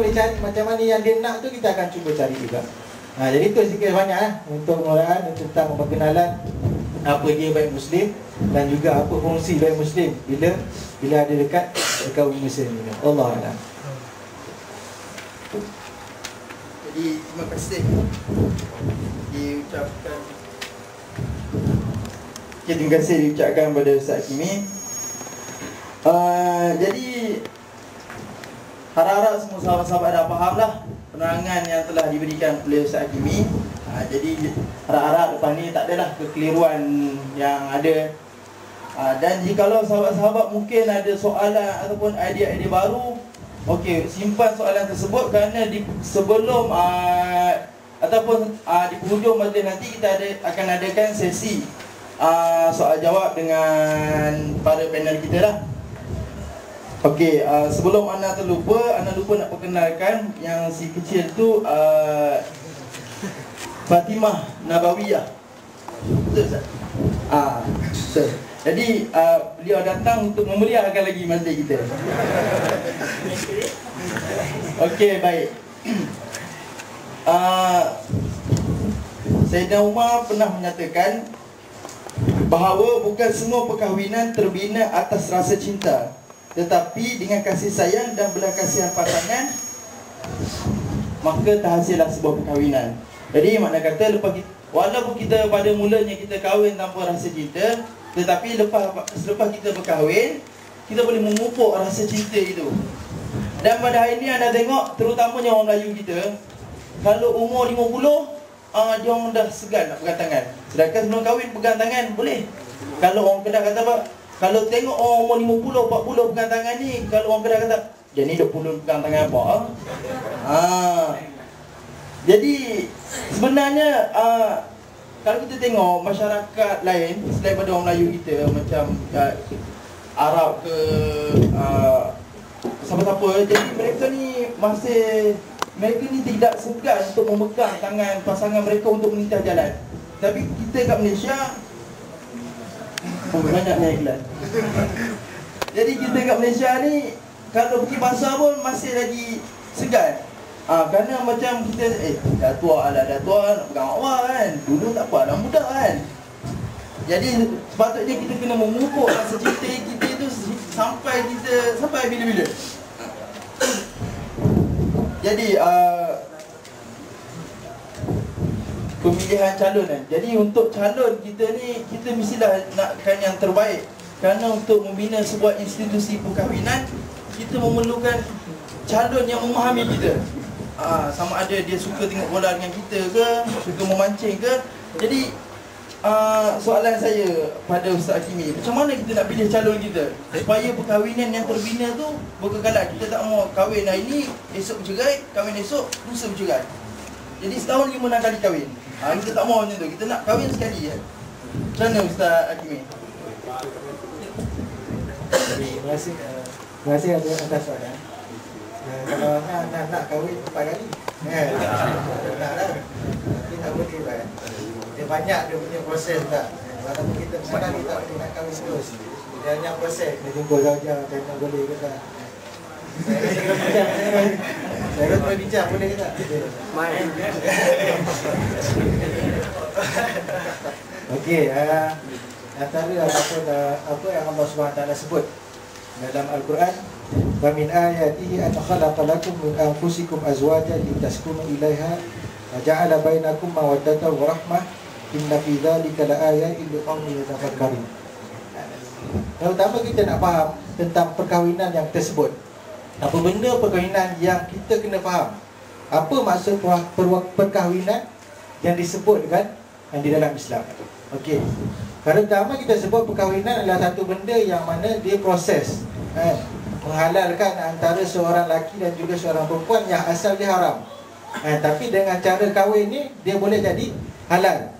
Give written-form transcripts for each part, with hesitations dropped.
boleh cari macam mana yang dia nak tu, kita akan cuba cari juga. Jadi itu sikit banyak untuk pengenalan tentang perkenalan apa dia baik Muslim dan juga apa fungsi baik Muslim bila ada dekat kaum Muslim ini. Allah a'lam. Jadi terima kasih diucapkan. Terima kasih diucapkan kepada Ustaz Hakimi. Jadi harap-harap semua sahabat-sahabat dah faham lah penerangan yang telah diberikan oleh Ustaz Hakimi. Jadi harap-harap lepas ni tak adalah kekeliruan yang ada. Dan jikalau sahabat-sahabat mungkin ada soalan ataupun idea-idea baru, okey, simpan soalan tersebut kerana sebelum ataupun di penghujung majlis nanti kita akan adakan sesi soal jawab dengan para panel kita lah. Okey, sebelum Ana lupa nak perkenalkan yang si kecil tu, Fatimah Nabawiyah. Betul tak? Betul. Jadi beliau datang untuk memeriahkan lagi majlis kita. Okey, baik. Sayyidina Umar pernah menyatakan bahawa bukan semua perkahwinan terbina atas rasa cinta, tetapi dengan kasih sayang dan belas kasihan pasangan, maka terhasillah sebuah perkahwinan. Jadi makna kata walaupun kita pada mulanya kita kahwin tanpa rasa cinta, tetapi selepas kita berkahwin, kita boleh memupuk rasa cinta itu. Dan pada hari ini anda tengok, terutamanya orang Melayu kita, kalau umur 50, dia orang dah segan nak pegang tangan. Sedangkan sebelum kahwin pegang tangan boleh. Kalau orang Kedah kata apa, kalau tengok orang umur 50, 40 pegang tangan ni, kalau orang Kedah kata, dia ni 20 pegang tangan apa? Jadi sebenarnya kalau kita tengok masyarakat lain selain pada orang Melayu kita, macam Arab ke siapa-siapa, jadi mereka ni tidak segan untuk memegang tangan pasangan mereka untuk menitah jalan. Tapi kita kat Malaysia banyaknya iklan. Jadi kita kat Malaysia ni kalau pergi pasar pun masih lagi segan. Kerana macam kita dah tua nak pegang awal kan. Dulu tak apa, dah muda kan. Jadi sepatutnya kita kena memupuk rasa cinta kita itu sampai bila-bila. Jadi pemilihan calon kan. Jadi untuk calon kita ni, kita mestilah nakkan yang terbaik. Kerana untuk membina sebuah institusi perkahwinan, kita memerlukan calon yang memahami kita. Sama ada dia suka tengok bola dengan kita ke, suka memancing ke. Jadi soalan saya pada Ustaz Hakimi, macam mana kita nak pilih calon kita supaya perkahwinan yang terbina tu berkekalan. Kita tak mau kahwin hari ni, esok bercerai, kahwin esok, lusa bercerai. Jadi setahun 5-6 kali kahwin. Kita tak mau macam tu. Kita nak kahwin sekali kan. Macam mana Ustaz Hakimi? Terima kasih atas soalan. Kalau nak kahwin 4 kali, nak lah. Tapi tak boleh lah. Dia banyak dia punya proses tak. Walaupun kita sekarang kita tak boleh nak kahwin terus. Dia hanya proses. Dia jumpa saja, tengok boleh ke tak. Saya rasa bincang boleh ke tak? Main. Okey, antara apa yang Allah SWT sebut dalam Al-Quran, wa min ayatihi an khalaqa lakum min anfusikum azwajan litaskunu ilaiha wa ja'ala bainakum mawaddatan wa rahmah inna fi dzalika laayatin liqaumin yatafakkarun. Pertama kita nak faham tentang perkahwinan yang tersebut. Apa benda perkahwinan yang kita kena faham? Apa maksud perkahwinan yang disebutkan di dalam Islam? Okey. Pertama kita sebut perkahwinan adalah satu benda yang mana dia proses menghalalkan antara seorang lelaki dan juga seorang perempuan yang asal dia haram. Tapi dengan cara kahwin ni dia boleh jadi halal.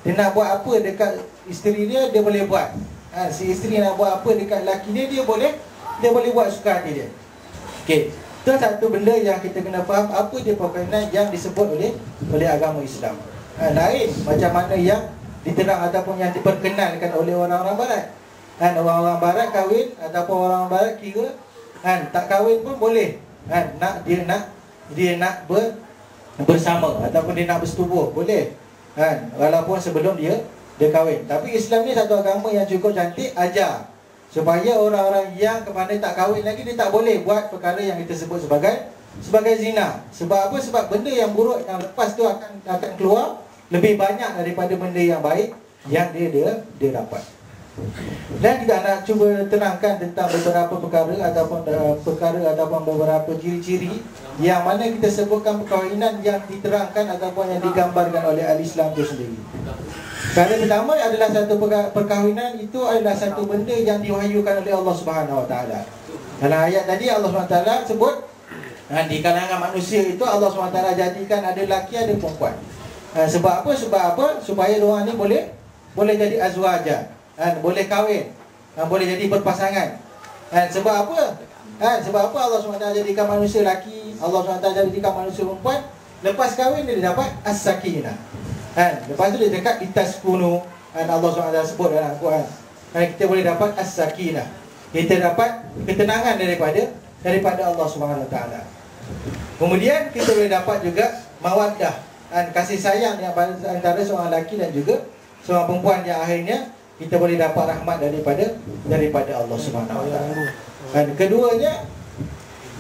Dia nak buat apa dekat isteri dia boleh buat. Si isteri nak buat apa dekat lelaki dia boleh buat suka hati dia. Okey. Itu satu benda yang kita kena faham apa dia perkahwinan yang disebut oleh agama Islam. Lain macam mana yang diterang ataupun yang diperkenalkan oleh orang-orang barat. Orang-orang barat kahwin ataupun orang barat kira tak kahwin pun boleh. Dia nak dia nak bersama ataupun dia nak bersetubuh, boleh kan, walaupun sebelum dia kahwin. Tapi Islam ni satu agama yang cukup cantik, ajar supaya orang-orang yang kepada tak kahwin lagi, dia tak boleh buat perkara yang kita sebut sebagai zina. Sebab apa? Sebab benda yang buruk yang lepas tu akan keluar lebih banyak daripada benda yang baik yang dia dapat. Dan kita nak cuba terangkan tentang beberapa perkara ataupun beberapa ciri-ciri yang mana kita sebutkan perkahwinan yang diterangkan ataupun yang digambarkan oleh Al-Islam itu sendiri. Perkara pertama adalah satu perkahwinan itu adalah satu benda yang diwahyukan oleh Allah Subhanahu Wa Taala. Dalam ayat tadi Allah Subhanahu Wa Taala sebut di kalangan manusia itu Allah Subhanahu Wa Taala jadikan ada lelaki ada perempuan. Sebab apa? Supaya orang ni boleh jadi azwaja. Boleh kahwin, boleh jadi berpasangan. Sebab apa? Sebab apa Allah SWT jadikan manusia lelaki, Allah SWT jadikan manusia perempuan? Lepas kahwin dia dapat as-sakinah. Lepas tu dia cakap itaskunu. Allah SWT sebut dalam Al-Quran. Kita boleh dapat as-sakinah. Kita dapat ketenangan daripada Allah SWT. Kemudian kita boleh dapat juga mawaddah, kasih sayang yang antara seorang lelaki dan juga seorang perempuan, yang akhirnya kita boleh dapat rahmat daripada Allah Subhanahu Wa Taala. Dan keduanya,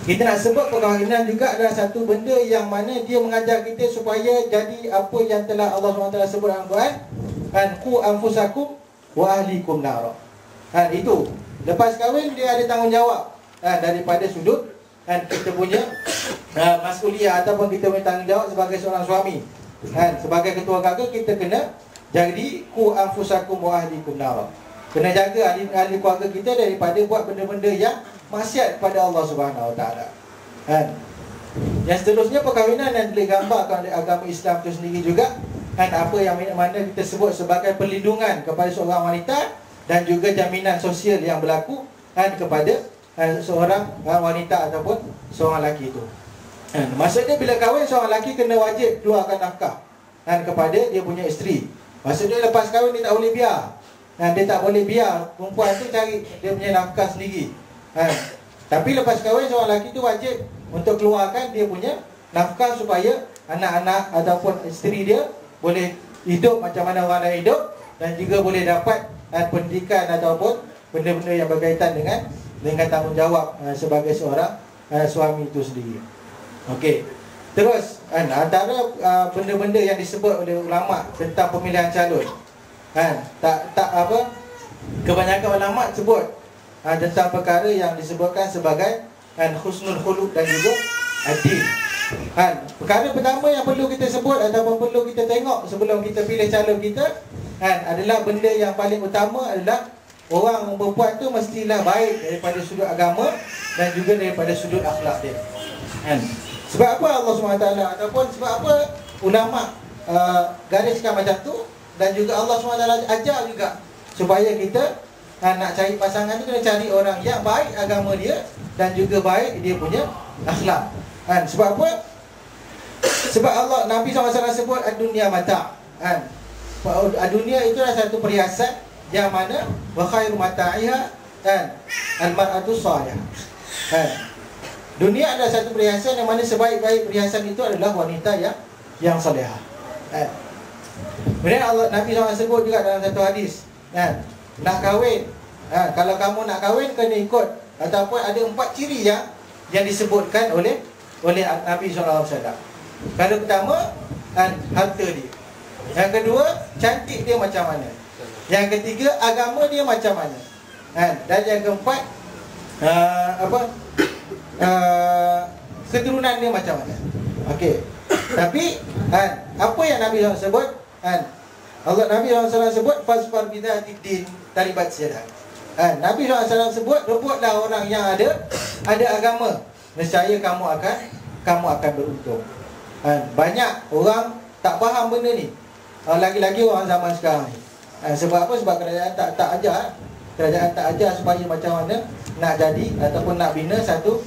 kita nak sebut perkahwinan juga adalah satu benda yang mana dia mengajar kita supaya jadi apa yang telah Allah SWT sebut dalam Al-Quran, qu anfusakum wa ahlikum nar. Itu lepas kahwin dia ada tanggungjawab daripada sudut kita punya mas'uliyah ataupun kita punya tanggungjawab sebagai seorang suami. Sebagai ketua keluarga kita kena jadi ku anfusakum wa ahlikum nar. Kena jaga ahli keluarga kita daripada buat benda-benda yang maksiat kepada Allah Subhanahu Wa Taala. Yang seterusnya perkahwinan yang digambarkan oleh agama Islam itu sendiri juga apa yang mana kita sebut sebagai perlindungan kepada seorang wanita dan juga jaminan sosial yang berlaku kepada seorang wanita ataupun seorang lelaki itu. Maksudnya bila kahwin, seorang lelaki kena wajib keluarkan nafkah kepada dia punya isteri. Maksudnya lepas kahwin dia tak boleh biar. Dia tak boleh biar perempuan tu cari dia punya nafkah sendiri. Tapi lepas kahwin, seorang lelaki tu wajib untuk keluarkan dia punya nafkah supaya anak-anak ataupun isteri dia boleh hidup macam mana orang lain hidup, dan juga boleh dapat pendidikan ataupun benda-benda yang berkaitan dengan tanggungjawab sebagai seorang suami itu sendiri. Okey. Terus antara benda-benda yang disebut oleh ulama tentang pemilihan calon, kebanyakan ulama sebut tentang perkara yang disebutkan sebagai husnul khuluq dan juga adil. Perkara pertama yang perlu kita sebut ataupun perlu kita tengok sebelum kita pilih calon kita adalah benda yang paling utama adalah orang perempuan tu mestilah baik daripada sudut agama dan juga daripada sudut akhlak dia. Sebab apa Allah SWT ataupun sebab apa ulama gariskan macam tu, dan juga Allah SWT ajar juga supaya kita nak cari pasangan tu kena cari orang yang baik agama dia dan juga baik dia punya akhlak. Sebab apa? Sebab Allah, Nabi SAW sebut ad-dunya mata'. Dunia itu adalah satu perhiasan yang mana wa khairu mata'iha al-mar'atu salihah. Dunia adalah satu perhiasan yang mana sebaik-baik perhiasan itu adalah wanita yang salihah. Kemudian Nabi SAW sebut juga dalam satu hadis, nak kahwin, kalau kamu nak kahwin kena ikut ataupun ada 4 ciri yang disebutkan oleh Nabi SAW. Kalau pertama, harta dia. Yang kedua, cantik dia macam mana. Yang ketiga, agama dia macam mana. Dan yang keempat, keturunan dia macam mana. Okey. Tapi apa yang Nabi SAW sebut, Nabi SAW sebut fasfar bidzatid taribat sidah. Nabi SAW sebut rebutlah orang yang ada agama, nescaya kamu akan beruntung. Banyak orang tak faham benda ni, lagi-lagi orang zaman sekarang ni. Sebab apa? Sebab kerajaan tak ajar. Kerajaan tak ajar supaya macam mana nak jadi ataupun nak bina satu